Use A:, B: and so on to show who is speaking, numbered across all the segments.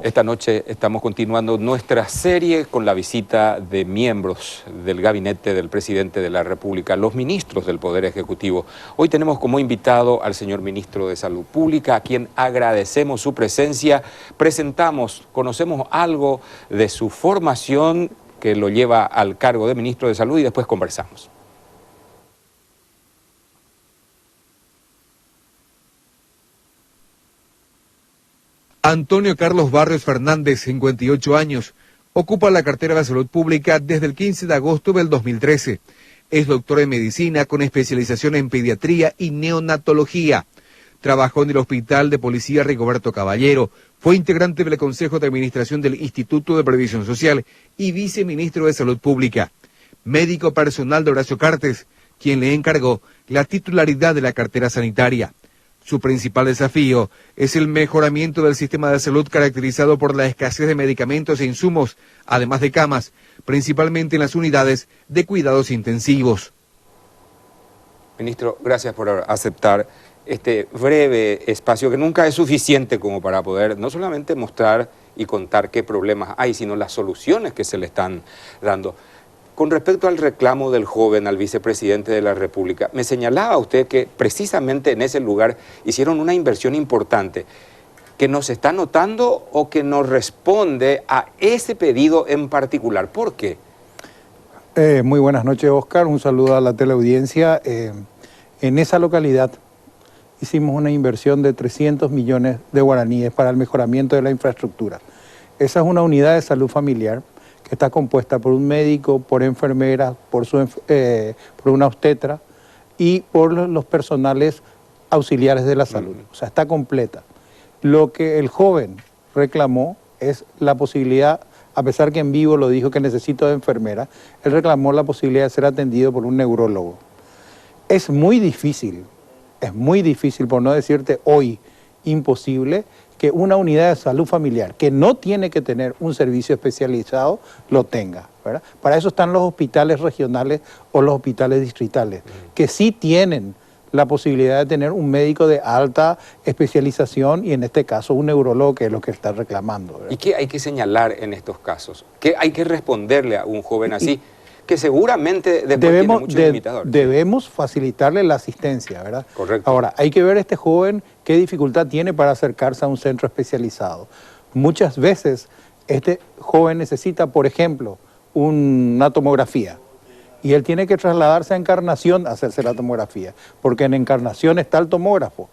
A: Esta noche estamos continuando nuestra serie con la visita de miembros del gabinete del presidente de la República, los ministros del Poder Ejecutivo. Hoy tenemos como invitado al señor ministro de Salud Pública, a quien agradecemos su presencia. Conocemos algo de su formación que lo lleva al cargo de ministro de Salud y después conversamos.
B: Antonio Carlos Barrios Fernández, 58 años, ocupa la cartera de Salud Pública desde el 15 de agosto del 2013. Es doctor en medicina con especialización en pediatría y neonatología. Trabajó en el Hospital de Policía Rigoberto Caballero, fue integrante del Consejo de Administración del Instituto de Previsión Social y viceministro de Salud Pública. Médico personal de Horacio Cartes, quien le encargó la titularidad de la cartera sanitaria. Su principal desafío es el mejoramiento del sistema de salud caracterizado por la escasez de medicamentos e insumos, además de camas, principalmente en las unidades de cuidados intensivos.
A: Ministro, gracias por aceptar este breve espacio que nunca es suficiente como para poder no solamente mostrar y contar qué problemas hay, sino las soluciones que se le están dando. Con respecto al reclamo del joven al vicepresidente de la República, me señalaba usted que precisamente en ese lugar hicieron una inversión importante, que nos está notando o que nos responde a ese pedido en particular. ¿Por qué?
C: Muy buenas noches, Oscar. Un saludo a la teleaudiencia. En esa localidad hicimos una inversión de 300 millones de guaraníes para el mejoramiento de la infraestructura. Esa es una unidad de salud familiar que está compuesta por un médico, por enfermeras, por una obstetra y por los personales auxiliares de la salud. O sea, está completa. Lo que el joven reclamó es la posibilidad, a pesar que en vivo lo dijo que necesito de enfermera, él reclamó la posibilidad de ser atendido por un neurólogo. Es muy difícil, por no decirte hoy, imposible, que una unidad de salud familiar que no tiene que tener un servicio especializado lo tenga, ¿verdad? Para eso están los hospitales regionales o los hospitales distritales, que sí tienen la posibilidad de tener un médico de alta especialización y en este caso un neurólogo, que es lo que está reclamando, ¿verdad?
A: ¿Y qué hay que señalar en estos casos? ¿Qué hay que responderle a un joven así? Que seguramente después tiene muchos limitadores.
C: Debemos facilitarle la asistencia, ¿verdad?
A: Correcto.
C: Ahora, hay que ver este joven qué dificultad tiene para acercarse a un centro especializado. Muchas veces este joven necesita, por ejemplo, una tomografía y él tiene que trasladarse a Encarnación a hacerse la tomografía, porque en Encarnación está el tomógrafo.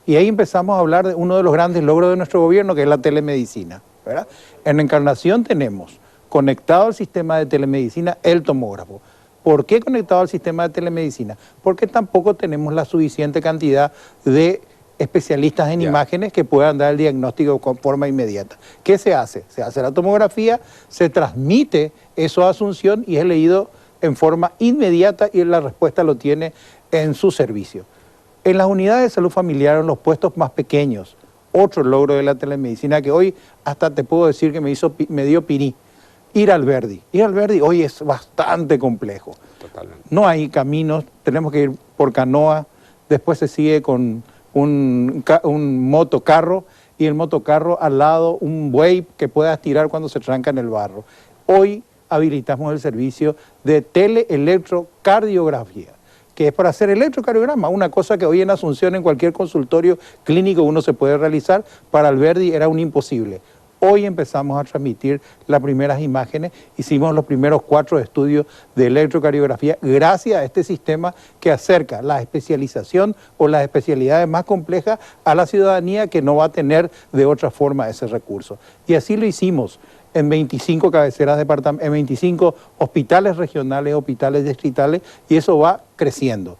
C: Y ahí empezamos a hablar de uno de los grandes logros de nuestro gobierno, que es la telemedicina, ¿verdad? En Encarnación tenemos conectado al sistema de telemedicina el tomógrafo. ¿Por qué conectado al sistema de telemedicina? Porque tampoco tenemos la suficiente cantidad de especialistas en imágenes que puedan dar el diagnóstico con forma inmediata. ¿Qué se hace? Se hace la tomografía, se transmite eso a Asunción y es leído en forma inmediata y la respuesta lo tiene en su servicio. En las unidades de salud familiar, en los puestos más pequeños, otro logro de la telemedicina que hoy hasta te puedo decir que me dio pirí. Ir al Verdi hoy es bastante complejo.
A: Totalmente.
C: No hay caminos, tenemos que ir por canoa, después se sigue con un motocarro y el motocarro al lado un buey que puedas tirar cuando se tranca en el barro. Hoy habilitamos el servicio de teleelectrocardiografía, que es para hacer electrocardiograma, una cosa que hoy en Asunción en cualquier consultorio clínico uno se puede realizar, para el Verdi era un imposible. Hoy empezamos a transmitir las primeras imágenes, hicimos los primeros 4 estudios de electrocardiografía gracias a este sistema que acerca la especialización o las especialidades más complejas a la ciudadanía que no va a tener de otra forma ese recurso. Y así lo hicimos en 25 cabeceras en 25 hospitales regionales, hospitales distritales, y eso va creciendo.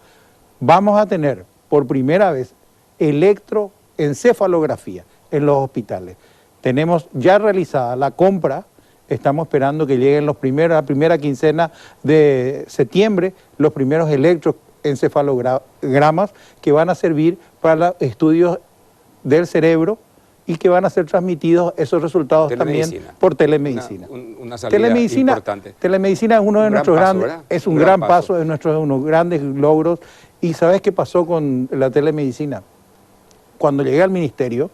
C: Vamos a tener por primera vez electroencefalografía en los hospitales. Tenemos ya realizada la compra, estamos esperando que lleguen la primera quincena de septiembre, los primeros electroencefalogramas que van a servir para los estudios del cerebro y que van a ser transmitidos esos resultados también por telemedicina.
A: Una salida importante.
C: Telemedicina es uno de nuestros grandes, es un gran paso, es uno de los grandes logros. ¿Y sabes qué pasó con la telemedicina? Cuando llegué al Ministerio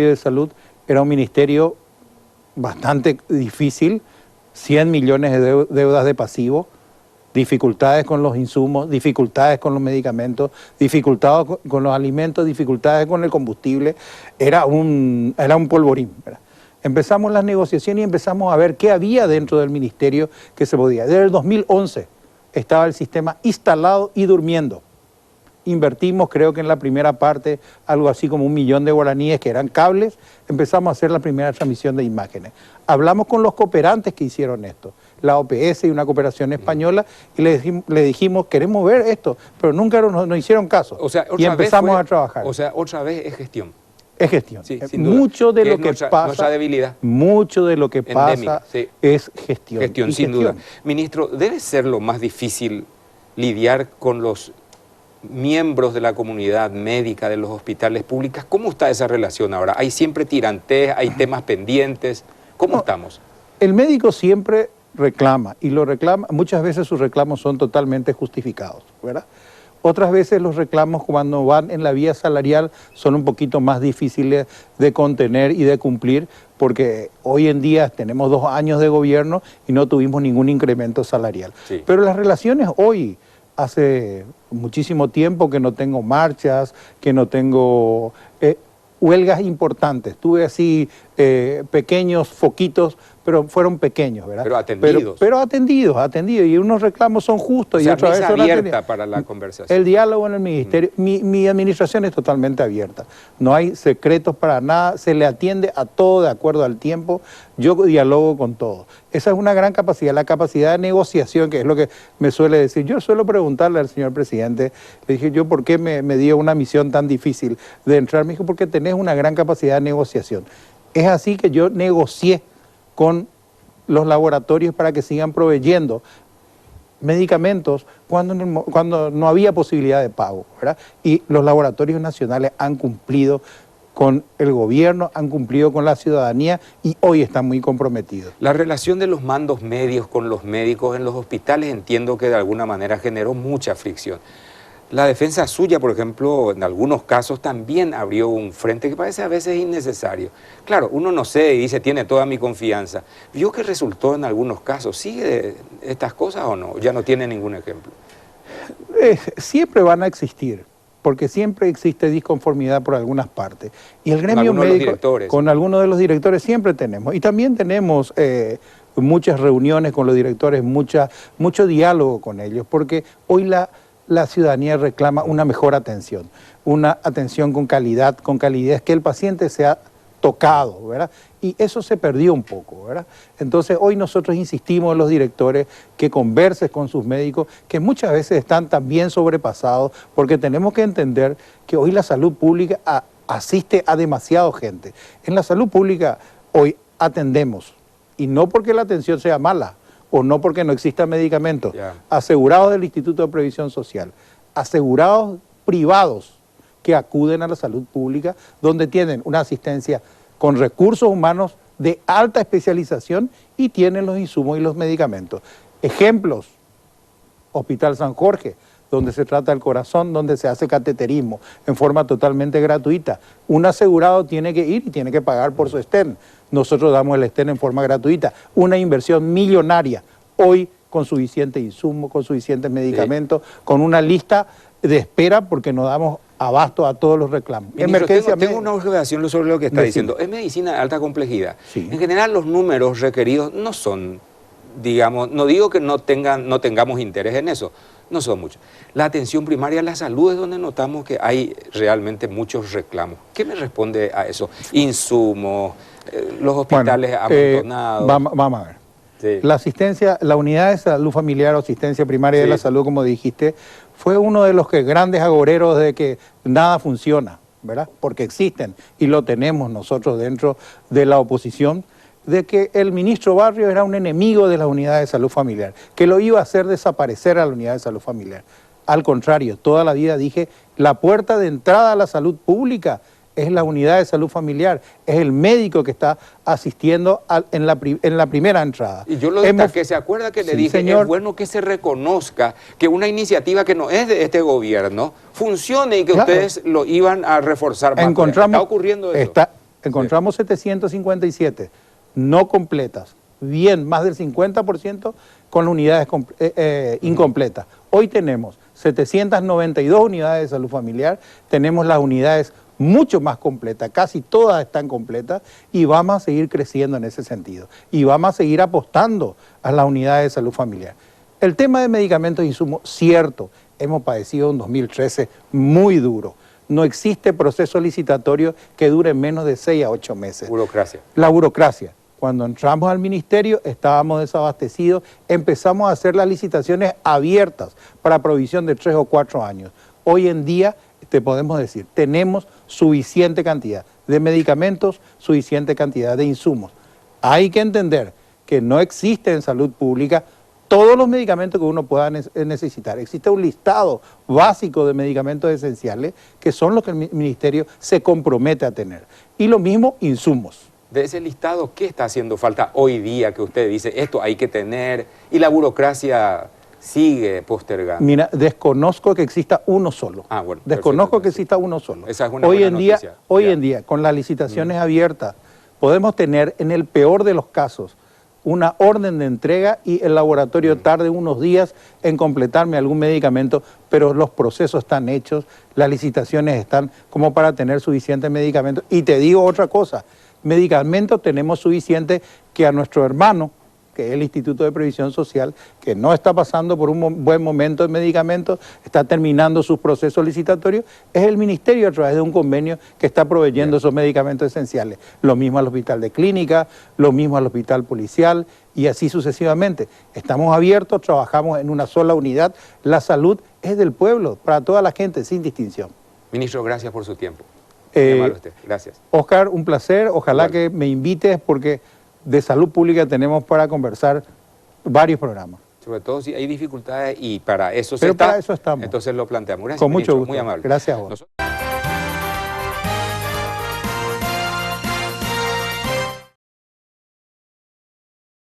C: de Salud, Era un ministerio bastante difícil, 100 millones de deudas de pasivo, dificultades con los insumos, dificultades con los medicamentos, dificultades con los alimentos, dificultades con el combustible. Era un polvorín, ¿verdad? Empezamos las negociaciones y empezamos a ver qué había dentro del ministerio que se podía. Desde el 2011 estaba el sistema instalado y durmiendo. Invertimos, creo que en la primera parte, algo así como 1 millón de guaraníes que eran cables. Empezamos a hacer la primera transmisión de imágenes. Hablamos con los cooperantes que hicieron esto, la OPS y una cooperación española, y le dijimos, queremos ver esto, pero nunca nos hicieron caso.
A: O sea,
C: y empezamos a trabajar.
A: O sea, otra vez es gestión.
C: Es gestión.
A: Sí, sin duda.
C: Mucho de lo que
A: nuestra
C: pasa,
A: debilidad.
C: mucho de lo que
A: Endémica,
C: pasa
A: sí.
C: es gestión.
A: Gestión, sin duda. Ministro, ¿debe ser lo más difícil lidiar con los miembros de la comunidad médica de los hospitales públicos? ¿Cómo está esa relación ahora? ¿Hay siempre tirantes, hay temas pendientes? ¿Cómo estamos?
C: El médico siempre reclama, y lo reclama, muchas veces sus reclamos son totalmente justificados, ¿verdad? Otras veces los reclamos cuando van en la vía salarial son un poquito más difíciles de contener y de cumplir, porque hoy en día tenemos 2 años de gobierno y no tuvimos ningún incremento salarial.
A: Sí.
C: Pero las relaciones hoy, hace muchísimo tiempo que no tengo marchas, que no tengo huelgas importantes. Tuve así pequeños foquitos, pero fueron pequeños, ¿verdad?
A: Pero atendidos.
C: Pero atendidos. Y unos reclamos son justos
A: O sea,
C: y otras veces son
A: abierta
C: atendidos.
A: para la conversación.
C: El diálogo en el ministerio, mi administración es totalmente abierta. No hay secretos para nada, se le atiende a todo de acuerdo al tiempo. Yo dialogo con todo. Esa es una gran capacidad, la capacidad de negociación, que es lo que me suele decir. Yo suelo preguntarle al señor presidente, le dije yo, ¿por qué me dio una misión tan difícil de entrar? Me dijo, porque tenés una gran capacidad de negociación. Es así que yo negocié con los laboratorios para que sigan proveyendo medicamentos cuando no había posibilidad de pago, ¿verdad? Y los laboratorios nacionales han cumplido con el gobierno, han cumplido con la ciudadanía y hoy están muy comprometidos.
A: La relación de los mandos medios con los médicos en los hospitales entiendo que de alguna manera generó mucha fricción. La defensa suya, por ejemplo, en algunos casos también abrió un frente que parece a veces innecesario. Claro, uno no sé y dice, tiene toda mi confianza. ¿Vio que resultó en algunos casos? ¿Sigue estas cosas o no? Ya no tiene ningún ejemplo.
C: Siempre van a existir, porque siempre existe disconformidad por algunas partes. Y el gremio médico, con algunos de los directores siempre tenemos. Y también tenemos muchas reuniones con los directores, mucho diálogo con ellos, porque hoy la ciudadanía reclama una mejor atención, una atención con calidad, que el paciente sea tocado, ¿verdad? Y eso se perdió un poco, ¿verdad? Entonces hoy nosotros insistimos en los directores que conversen con sus médicos, que muchas veces están también sobrepasados, porque tenemos que entender que hoy la salud pública asiste a demasiada gente. En la salud pública hoy atendemos, y no porque la atención sea mala, o no porque no exista medicamentos, asegurados del Instituto de Previsión Social, asegurados privados que acuden a la salud pública, donde tienen una asistencia con recursos humanos de alta especialización y tienen los insumos y los medicamentos. Ejemplos, Hospital San Jorge, donde se trata el corazón, donde se hace cateterismo en forma totalmente gratuita. Un asegurado tiene que ir y tiene que pagar por su stent. Nosotros damos el stent en forma gratuita. Una inversión millonaria, hoy con suficiente insumo, con suficientes medicamentos, con una lista de espera porque nos damos abasto a todos los reclamos.
A: Ministro, tengo una observación sobre lo que está diciendo. Es medicina de alta complejidad.
C: Sí.
A: En general los números requeridos no son, digamos, no digo que no tengamos interés en eso, no son muchos. La atención primaria, la salud es donde notamos que hay realmente muchos reclamos. ¿Qué me responde a eso? Insumos, los hospitales amontonados.
C: Vamos a ver. Sí. La asistencia, la unidad de salud familiar o asistencia primaria de la salud, como dijiste, fue uno de los grandes agoreros de que nada funciona, ¿verdad? Porque existen y lo tenemos nosotros dentro de la oposición, de que el ministro Barrios era un enemigo de la unidad de salud familiar, que lo iba a hacer desaparecer a la unidad de salud familiar. Al contrario, toda la vida dije, la puerta de entrada a la salud pública es la unidad de salud familiar, es el médico que está asistiendo en la primera entrada.
A: Y yo lo destaqué, ¿se acuerda que le dije, señor, es bueno que se reconozca que una iniciativa que no es de este gobierno funcione y que ustedes lo iban a reforzar más?
C: Encontramos,
A: ¿está ocurriendo eso?
C: encontramos 757 no completas, bien, más del 50% con unidades incompletas. Hoy tenemos 792 unidades de salud familiar, tenemos las unidades mucho más completas, casi todas están completas y vamos a seguir creciendo en ese sentido. Y vamos a seguir apostando a las unidades de salud familiar. El tema de medicamentos e insumos, cierto, hemos padecido un 2013 muy duro. No existe proceso licitatorio que dure menos de 6 a 8 meses.
A: Burocracia.
C: La burocracia. Cuando entramos al ministerio estábamos desabastecidos, empezamos a hacer las licitaciones abiertas para provisión de 3 o 4 años. Hoy en día, te podemos decir, tenemos suficiente cantidad de medicamentos, suficiente cantidad de insumos. Hay que entender que no existe en salud pública todos los medicamentos que uno pueda necesitar. Existe un listado básico de medicamentos esenciales que son los que el ministerio se compromete a tener. Y lo mismo, insumos.
A: De ese listado, ¿qué está haciendo falta hoy día que usted dice, esto hay que tener, y la burocracia sigue postergando?
C: Mira, desconozco que exista uno solo.
A: Ah, bueno.
C: Desconozco que exista uno solo.
A: Esa es una buena noticia.
C: Hoy en día, con las licitaciones abiertas, podemos tener, en el peor de los casos, una orden de entrega y el laboratorio tarde unos días en completarme algún medicamento, pero los procesos están hechos, las licitaciones están como para tener suficiente medicamento. Y te digo otra cosa, medicamentos tenemos suficiente que a nuestro hermano, que es el Instituto de Previsión Social, que no está pasando por un buen momento de medicamentos, está terminando sus procesos licitatorios, es el ministerio a través de un convenio que está proveyendo esos medicamentos esenciales. Lo mismo al hospital de clínica, lo mismo al hospital policial y así sucesivamente. Estamos abiertos, trabajamos en una sola unidad. La salud es del pueblo, para toda la gente, sin distinción.
A: Ministro, gracias por su tiempo. Muy amable usted. Gracias.
C: Oscar, un placer. Ojalá que me invites porque de salud pública tenemos para conversar varios programas.
A: Sobre todo si hay dificultades y para eso
C: Pero para eso estamos.
A: Entonces lo planteamos. Gracias,
C: Con mucho
A: ministro.
C: gusto.
A: Muy amable.
C: Gracias a vos.